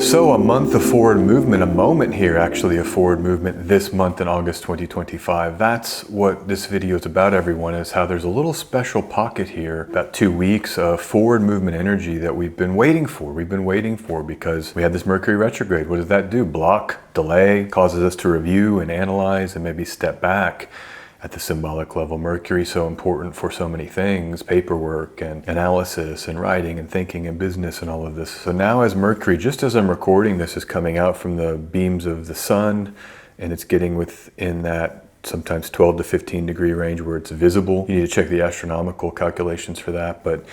So a month of forward movement, a moment here actually of forward movement this month in August 2025. That's what this video is about, everyone, is how there's a little special pocket here, about 2 weeks of forward movement energy that we've been waiting for. We've been waiting for because we had this Mercury retrograde. What does that do? Block, delay, causes us to review and analyze and maybe step back. At the symbolic level, Mercury so important for so many things, paperwork and analysis and writing and thinking and business and all of this. So now as Mercury, just as I'm recording this, is coming out from the beams of the sun and it's getting within that sometimes 12 to 15 degree range where it's visible. You need to check the astronomical calculations for that, but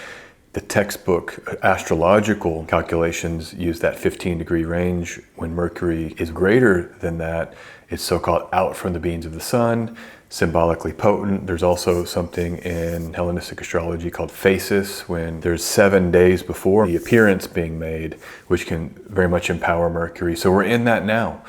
the textbook astrological calculations use that 15 degree range. When Mercury is greater than that, it's so-called out from the beams of the sun, symbolically potent. There's also something in Hellenistic astrology called phasis, when there's 7 days before the appearance being made, which can very much empower Mercury. So we're in that now.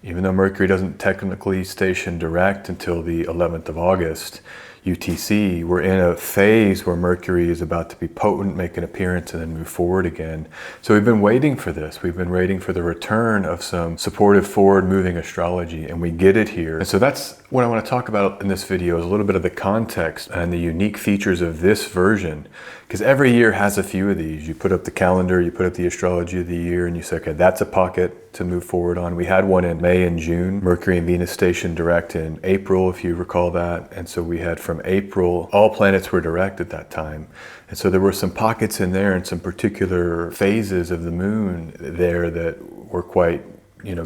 Even though Mercury doesn't technically station direct until the 11th of August, UTC, we're in a phase where Mercury is about to be potent, make an appearance, and then move forward again. So we've been waiting for this. We've been waiting for the return of some supportive forward-moving astrology, and we get it here. And so that's what I want to talk about in this video, is a little bit of the context and the unique features of this version. Because every year has a few of these. You put up the calendar, you put up the astrology of the year, and you say, okay, that's a pocket to move forward on. We had one in May and June. Mercury and Venus stationed direct in April, if you recall that. And so we had from April, all planets were direct at that time. And so there were some pockets in there and some particular phases of the moon there that were quite,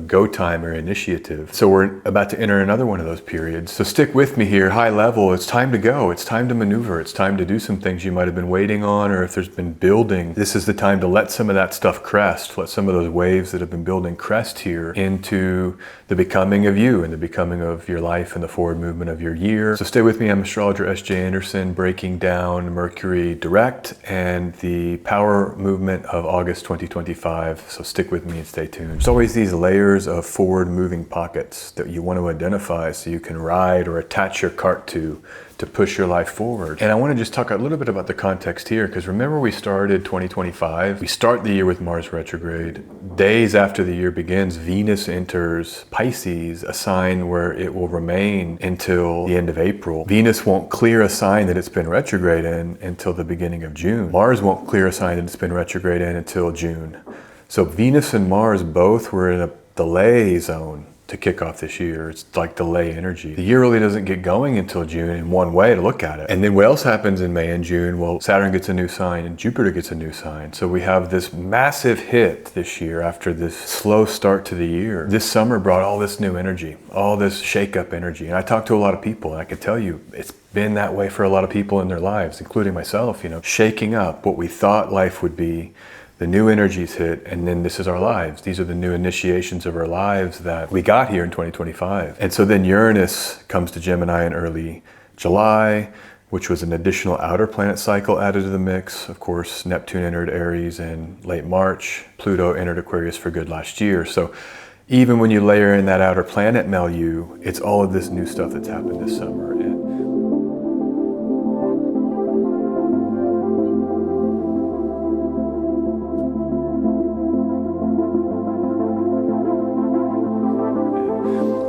go time or initiative. So we're about to enter another one of those periods. So stick with me here, high level. It's time to go. It's time to maneuver. It's time to do some things you might have been waiting on, or if there's been building, this is the time to let some of that stuff crest, let some of those waves that have been building crest here into the becoming of you and the becoming of your life and the forward movement of your year. So stay with me. I'm astrologer S.J. Anderson, breaking down Mercury direct and the power movement of August 2025. So stick with me and stay tuned. There's always these layers of forward moving pockets that you want to identify so you can ride or attach your cart to push your life forward. And I want to just talk a little bit about the context here, because remember we started 2025. We start the year with Mars retrograde. Days after the year begins, Venus enters Pisces, a sign where it will remain until the end of April. Venus won't clear a sign that it's been retrograde in until the beginning of June. Mars won't clear a sign that it's been retrograde in until June. So Venus and Mars both were in a delay zone to kick off this year. It's like delay energy. The year really doesn't get going until June in one way to look at it. And then what else happens in May and June? Well, Saturn gets a new sign and Jupiter gets a new sign. So we have this massive hit this year after this slow start to the year. This summer brought all this new energy, all this shake-up energy. And I talked to a lot of people, and I can tell you it's been that way for a lot of people in their lives, including myself, shaking up what we thought life would be. The new energies hit, and then this is our lives. These are the new initiations of our lives that we got here in 2025. And so then Uranus comes to Gemini in early July, which was an additional outer planet cycle added to the mix. Of course, Neptune entered Aries in late March. Pluto entered Aquarius for good last year. So even when you layer in that outer planet milieu, it's all of this new stuff that's happened this summer.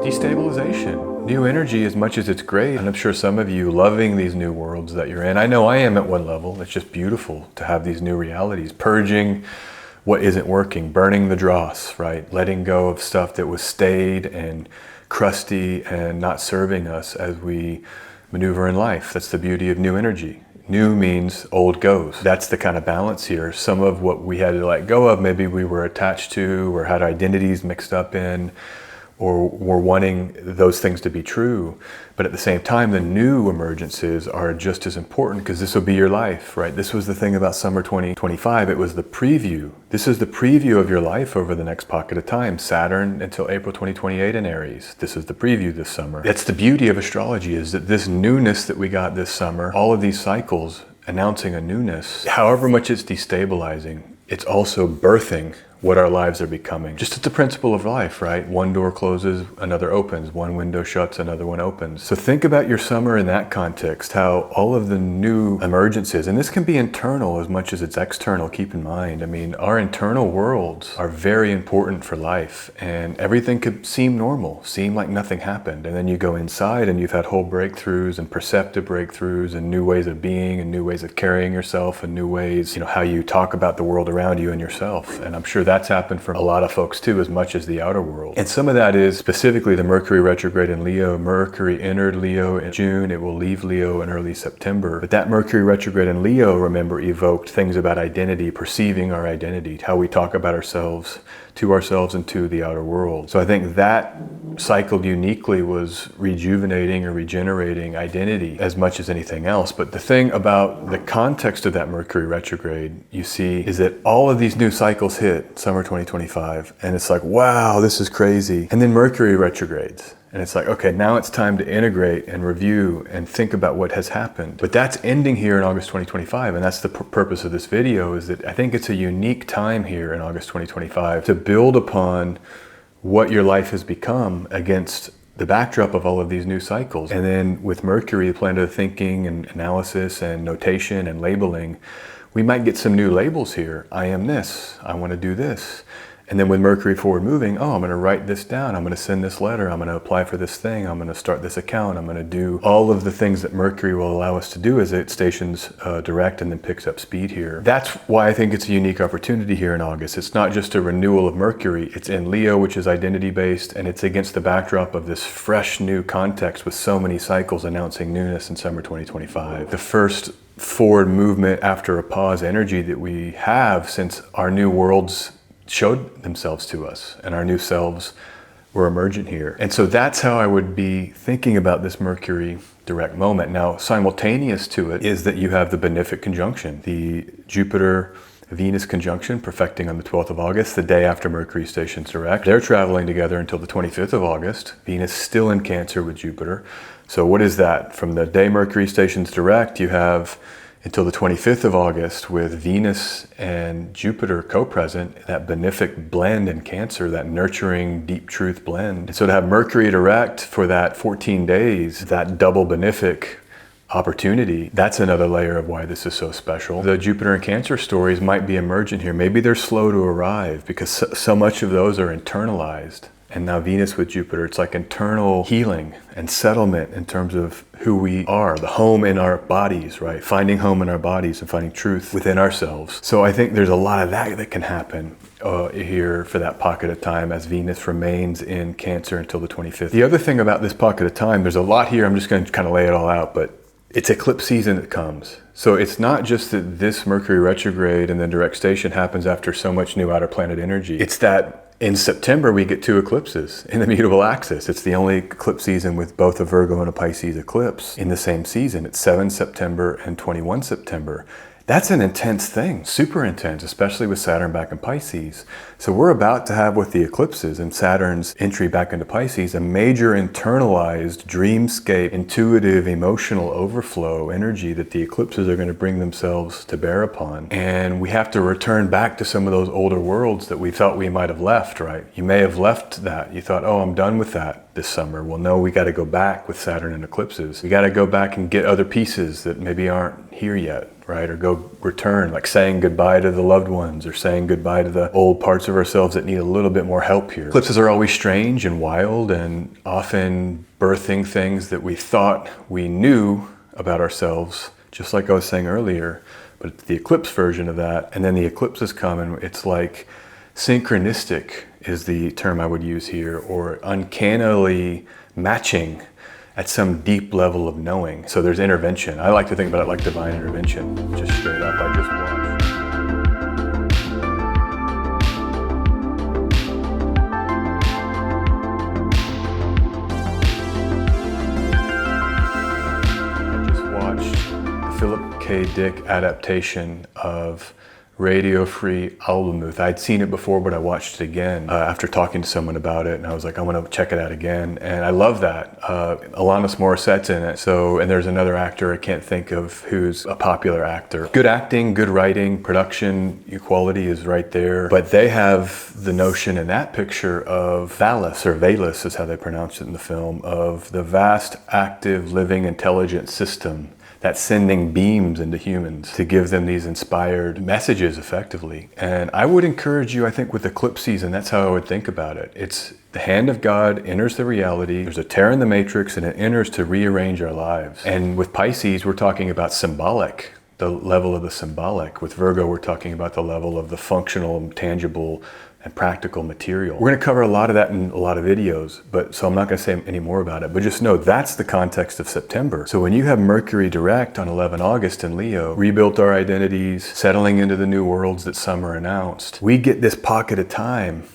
Destabilization, new energy, as much as it's great. And I'm sure some of you loving these new worlds that you're in. I know I am at one level. It's just beautiful to have these new realities, purging what isn't working, burning the dross, right? Letting go of stuff that was staid and crusty and not serving us as we maneuver in life. That's the beauty of new energy. New means old goes. That's the kind of balance here. Some of what we had to let go of, maybe we were attached to or had identities mixed up in, or we're wanting those things to be true. But at the same time, the new emergences are just as important, because this will be your life, right? This was the thing about summer 2025. It was the preview. This is the preview of your life over the next pocket of time. Saturn until April 2028 in Aries. This is the preview this summer. That's the beauty of astrology, is that this newness that we got this summer, all of these cycles announcing a newness, however much it's destabilizing, it's also birthing what our lives are becoming. Just it's the principle of life, right? One door closes, another opens. One window shuts, another one opens. So think about your summer in that context, how all of the new emergences, and this can be internal as much as it's external, keep in mind. I mean, our internal worlds are very important for life, and everything could seem normal, seem like nothing happened. And then you go inside and you've had whole breakthroughs and perceptive breakthroughs and new ways of being and new ways of carrying yourself and new ways, how you talk about the world around you and yourself. And I'm sure that's happened for a lot of folks too, as much as the outer world. And some of that is specifically the Mercury retrograde in Leo. Mercury entered Leo in June. It will leave Leo in early September. But that Mercury retrograde in Leo, remember, evoked things about identity, perceiving our identity, how we talk about ourselves, to ourselves and to the outer world. So I think that cycle uniquely was rejuvenating or regenerating identity as much as anything else. But the thing about the context of that Mercury retrograde, you see, is that all of these new cycles hit summer 2025, and it's like, wow, this is crazy. And then Mercury retrogrades. And it's like, okay, now it's time to integrate and review and think about what has happened. But that's ending here in August 2025. And that's the purpose of this video, is that I think it's a unique time here in August 2025 to build upon what your life has become against the backdrop of all of these new cycles. And then with Mercury, the planet of thinking and analysis and notation and labeling, we might get some new labels here. I am this, I want to do this. And then with Mercury forward moving, oh, I'm going to write this down. I'm going to send this letter. I'm going to apply for this thing. I'm going to start this account. I'm going to do all of the things that Mercury will allow us to do as it stations direct and then picks up speed here. That's why I think it's a unique opportunity here in August. It's not just a renewal of Mercury. It's in Leo, which is identity based, and it's against the backdrop of this fresh new context with so many cycles announcing newness in summer 2025. The first forward movement after a pause energy that we have since our new worlds showed themselves to us and our new selves were emergent here. And so that's how I would be thinking about this Mercury direct moment. Now, simultaneous to it is that you have the benefic conjunction, the Jupiter-Venus conjunction perfecting on the 12th of August, the day after Mercury stations direct. They're traveling together until the 25th of August. Venus still in Cancer with Jupiter. So what is that? From the day Mercury stations direct, you have until the 25th of August with Venus and Jupiter co-present, that benefic blend in Cancer, that nurturing deep truth blend. And so to have Mercury direct for that 14 days, that double benefic opportunity, that's another layer of why this is so special. The Jupiter and Cancer stories might be emergent here. Maybe they're slow to arrive because so much of those are internalized. And now Venus with Jupiter, it's like internal healing and settlement in terms of who we are, the home in our bodies, right? Finding home in our bodies and finding truth within ourselves. So I think there's a lot of that can happen here for that pocket of time as Venus remains in Cancer until the 25th. The other thing about this pocket of time, there's a lot here, I'm just going to kind of lay it all out, but it's eclipse season that comes. So it's not just that this Mercury retrograde and then direct station happens after so much new outer planet energy. It's that in September, we get 2 eclipses in the mutable axis. It's the only eclipse season with both a Virgo and a Pisces eclipse in the same season. It's 7 September and 21 September. That's an intense thing, super intense, especially with Saturn back in Pisces. So we're about to have with the eclipses and Saturn's entry back into Pisces, a major internalized dreamscape, intuitive, emotional overflow energy that the eclipses are going to bring themselves to bear upon. And we have to return back to some of those older worlds that we thought we might have left, right? You may have left that. You thought, oh, I'm done with that this summer. Well, no, we got to go back with Saturn and eclipses. We got to go back and get other pieces that maybe aren't here yet, right? Or go return, like saying goodbye to the loved ones or saying goodbye to the old parts of ourselves that need a little bit more help here. Eclipses are always strange and wild and often birthing things that we thought we knew about ourselves, just like I was saying earlier, but it's the eclipse version of that. And then the eclipses come and it's like synchronistic is the term I would use here, or uncannily matching at some deep level of knowing. So there's intervention. I like to think about it like divine intervention, just straight up. I just watched the Philip K. Dick adaptation of radio-free album booth. I'd seen it before, but I watched it again after talking to someone about it, and I was like, I want to check it out again. And I love that. Alanis Morissette's in it. So, and there's another actor I can't think of who's a popular actor. Good acting, good writing, production quality is right there. But they have the notion in that picture of Valus, or Valus is how they pronounce it in the film, of the vast, active, living, intelligent system that's sending beams into humans to give them these inspired messages effectively. And I would encourage you, I think with eclipse season, that's how I would think about it. It's the hand of God enters the reality. There's a tear in the matrix and it enters to rearrange our lives. And with Pisces, we're talking about symbolic, the level of the symbolic. With Virgo, we're talking about the level of the functional, tangible, and practical material. We're going to cover a lot of that in a lot of videos, but so I'm not going to say any more about it, but just know that's the context of September. So when you have Mercury direct on 11 August in Leo, rebuilt our identities, settling into the new worlds that summer announced, we get this pocket of time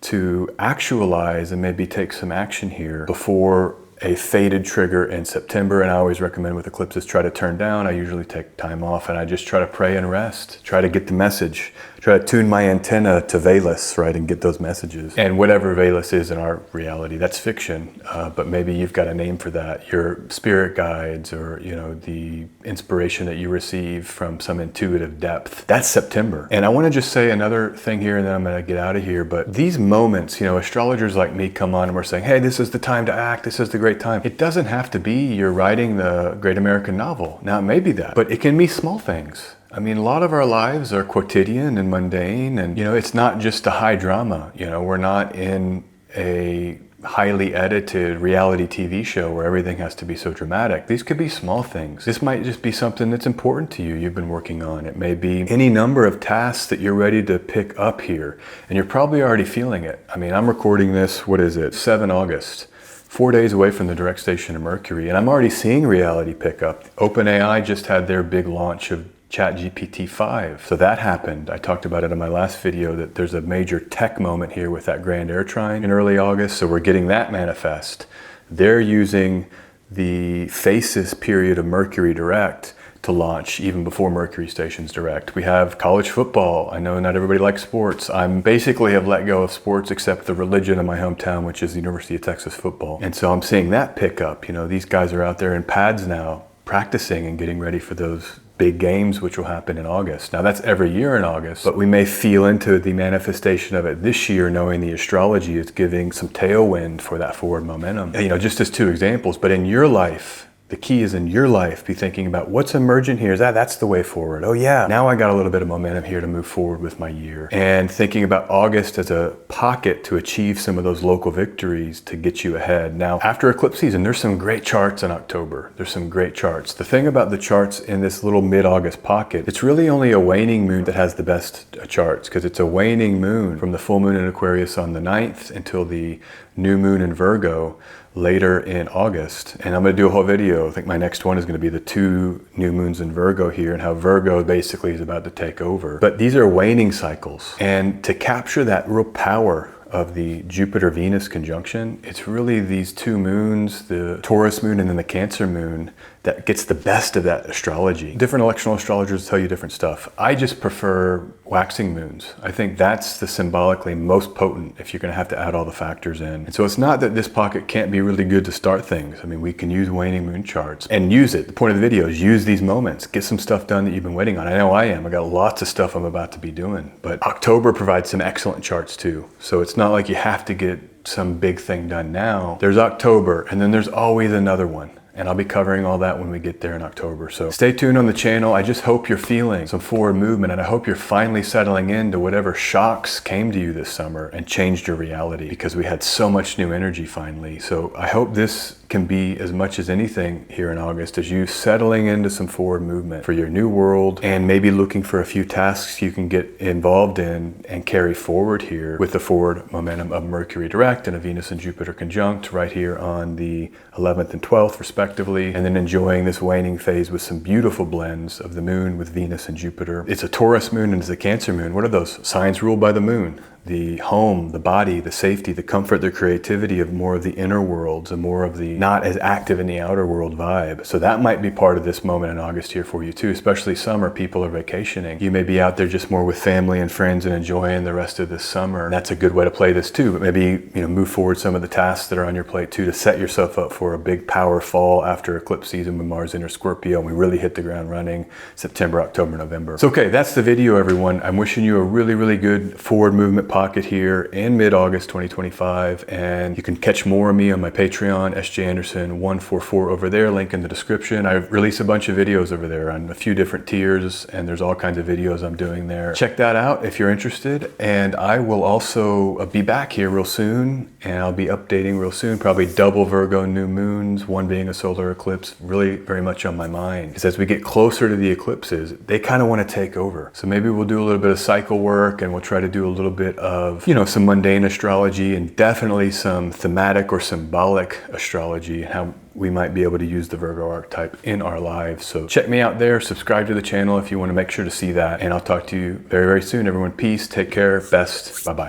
to actualize and maybe take some action here before a faded trigger in September. And I always recommend with eclipses, try to turn down. I usually take time off and I just try to pray and rest, try to get the message, try to tune my antenna to Valus, right, and get those messages. And whatever Valus is in our reality, that's fiction, but maybe you've got a name for that. Your spirit guides, or the inspiration that you receive from some intuitive depth. That's September. And I want to just say another thing here, and then I'm going to get out of here. But these moments, astrologers like me come on and we're saying, hey, this is the time to act. This is the great time. It doesn't have to be you're writing the great American novel. Now, it may be that, but it can be small things. I mean, a lot of our lives are quotidian and mundane, and it's not just a high drama. We're not in a highly edited reality TV show where everything has to be so dramatic. These could be small things. This might just be something that's important to you, you've been working on. It may be any number of tasks that you're ready to pick up here, and you're probably already feeling it. I mean, I'm recording this, 7 August. 4 days away from the direct station of Mercury, and I'm already seeing reality pick up. OpenAI just had their big launch of ChatGPT 5. So that happened. I talked about it in my last video that there's a major tech moment here with that Grand Air Trine in early August. So we're getting that manifest. They're using the phasis period of Mercury direct to launch even before Mercury stations direct. We have college football. I know not everybody likes sports. I'm basically have let go of sports except the religion of my hometown, which is the University of Texas football. And so I'm seeing that pick up. These guys are out there in pads now, practicing and getting ready for those big games, which will happen in August. Now that's every year in August, but we may feel into the manifestation of it this year, knowing the astrology is giving some tailwind for that forward momentum. Just as two examples, but in your life, the key is in your life, be thinking about what's emergent here. That's the way forward. Oh yeah, now I got a little bit of momentum here to move forward with my year. And thinking about August as a pocket to achieve some of those local victories to get you ahead. Now, after eclipse season, there's some great charts in October. There's some great charts. The thing about the charts in this little mid-August pocket, it's really only a waning moon that has the best charts, because it's a waning moon from the full moon in Aquarius on the 9th until the new moon in Virgo later in August. And I'm going to do a whole video. I think my next one is going to be the 2 new moons in Virgo here and how Virgo basically is about to take over. But these are waning cycles. And to capture that real power of the Jupiter-Venus conjunction, it's really these 2 moons, the Taurus moon and then the Cancer moon, that gets the best of that astrology. Different electional astrologers tell you different stuff. I just prefer waxing moons. I think that's the symbolically most potent if you're going to have to add all the factors in. And so it's not that this pocket can't be really good to start things. I mean, we can use waning moon charts and use it. The point of the video is use these moments, get some stuff done that you've been waiting on. I know I am. I got lots of stuff I'm about to be doing, but October provides some excellent charts too. So it's not like you have to get some big thing done now. There's October, and then there's always another one. And I'll be covering all that when we get there in October. So stay tuned on the channel. I just hope you're feeling some forward movement, and I hope you're finally settling into whatever shocks came to you this summer and changed your reality, because we had so much new energy finally. So I hope this can be, as much as anything here in August, as you settling into some forward movement for your new world, and maybe looking for a few tasks you can get involved in and carry forward here with the forward momentum of Mercury direct and a Venus and Jupiter conjunct right here on the 11th and 12th respectively, and then enjoying this waning phase with some beautiful blends of the moon with Venus and Jupiter. It's a Taurus moon and it's a Cancer moon. What are those? Signs ruled by the moon. the home, the body, the safety, the comfort, the creativity of more of the inner worlds and more of the not as active in the outer world vibe. So that might be part of this moment in August here for you too, especially summer. People are vacationing. You may be out there just more with family and friends and enjoying the rest of this summer. And that's a good way to play this too, but maybe, you know, move forward some of the tasks that are on your plate too to set yourself up for a big power fall after eclipse season when Mars enters Scorpio and we really hit the ground running September, October, November. So okay, that's the video, everyone. I'm wishing you a really, really good forward movement pocket here in mid-August 2025, and you can catch more of me on my Patreon, SJ Anderson 144 over there, link in the description. I release a bunch of videos over there on a few different tiers, and there's all kinds of videos I'm doing there. Check that out if you're interested, and I will also be back here real soon, and I'll be updating real soon, probably double Virgo new moons, one being a solar eclipse, really very much on my mind. Because as we get closer to the eclipses, they kind of want to take over. So maybe we'll do a little bit of cycle work, and we'll try to do a little bit of, you know, some mundane astrology and definitely some thematic or symbolic astrology, how we might be able to use the Virgo archetype in our lives. So check me out there, subscribe to the channel if you want to make sure to see that, and I'll talk to you very, very soon, everyone. Peace, take care, best, bye-bye.